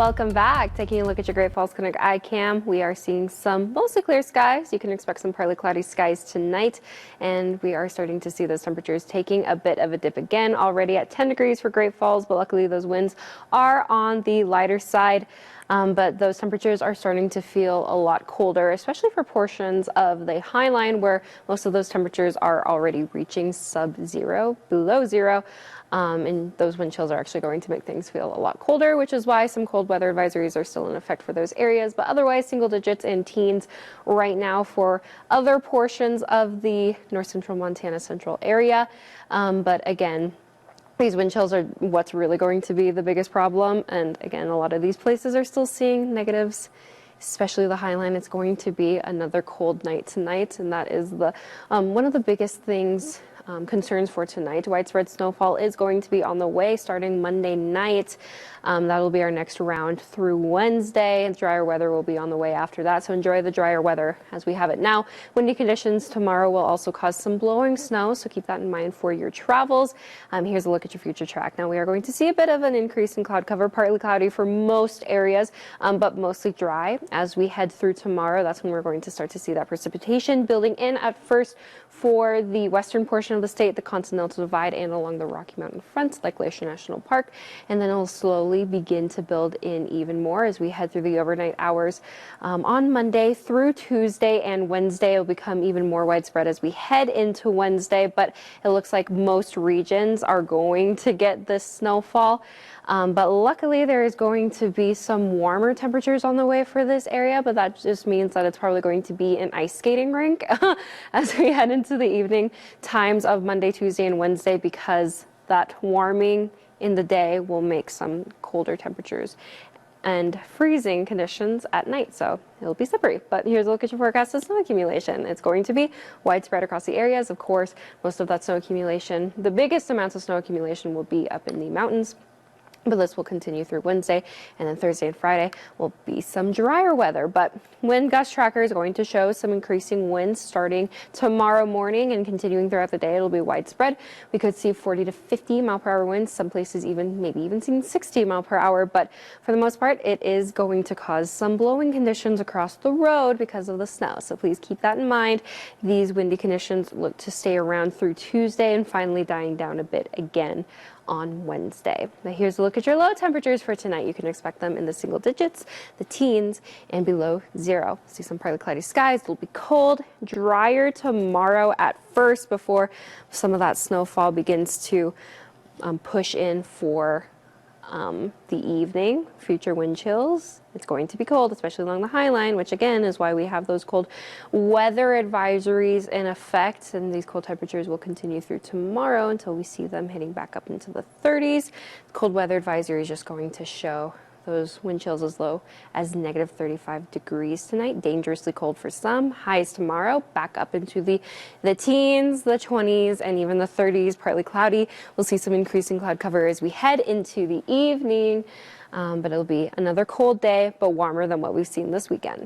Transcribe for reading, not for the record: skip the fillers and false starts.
Welcome back. Taking a look at your Great Falls Clinic iCam, we are seeing some mostly clear skies. You can expect some partly cloudy skies tonight, and we are starting to see those temperatures taking a bit of a dip again, already at 10 degrees for Great Falls, but luckily those winds are on the lighter side. But those temperatures are starting to feel a lot colder, especially for portions of the High Line where most of those temperatures are already reaching sub-zero, below zero. And those wind chills are actually going to make things feel a lot colder, which is why some cold weather advisories are still in effect for those areas. But otherwise, single digits and teens right now for other portions of the north central Montana central area. But again, these wind chills are what's really going to be the biggest problem. And again, a lot of these places are still seeing negatives, especially the High Line. It's going to be another cold night tonight, and that is the one of the biggest things. Concerns for tonight. Widespread snowfall is going to be on the way starting Monday night. That will be our next round through Wednesday, and drier weather will be on the way after that. So enjoy the drier weather as we have it now. Windy conditions tomorrow will also cause some blowing snow, so keep that in mind for your travels. Here's a look at your future track. Now we are going to see a bit of an increase in cloud cover, partly cloudy for most areas, but mostly dry as we head through tomorrow. That's when we're going to start to see that precipitation building in at first for the western portion of the state, the Continental Divide, and along the Rocky Mountain front, like Glacier National Park. And then it'll slowly begin to build in even more as we head through the overnight hours on Monday through Tuesday and Wednesday. It'll become even more widespread as we head into Wednesday, but it looks like most regions are going to get this snowfall. But luckily there is going to be some warmer temperatures on the way for this area, but that just means that it's probably going to be an ice skating rink as we head into the evening times of Monday, Tuesday, and Wednesday, because that warming in the day will make some colder temperatures and freezing conditions at night, so it'll be slippery. But here's a look at your forecast of snow accumulation. It's going to be widespread across the areas. Of course, most of that snow accumulation, the biggest amounts of snow accumulation will be up in the mountains. But this will continue through Wednesday, and then Thursday and Friday will be some drier weather. But wind gust tracker is going to show some increasing winds starting tomorrow morning and continuing throughout the day. It'll be widespread. We could see 40 to 50 mile per hour winds, some places maybe even seeing 60 mile per hour. But for the most part, it is going to cause some blowing conditions across the road because of the snow. So please keep that in mind. These windy conditions look to stay around through Tuesday and finally dying down a bit again on Wednesday. Now here's a look at your low temperatures for tonight. You can expect them in the single digits, the teens, and below zero. See some partly cloudy skies. It'll be cold, drier tomorrow at first before some of that snowfall begins to push in for the evening. Future wind chills. It's going to be cold, especially along the High Line, which again is why we have those cold weather advisories in effect. And these cold temperatures will continue through tomorrow until we see them hitting back up into the 30s. The cold weather advisory is just going to show those wind chills as low as negative 35 degrees tonight. Dangerously cold for some. Highs tomorrow back up into the teens, the 20s, and even the 30s. Partly cloudy. We'll see some increasing cloud cover as we head into the evening. But it'll be another cold day, but warmer than what we've seen this weekend.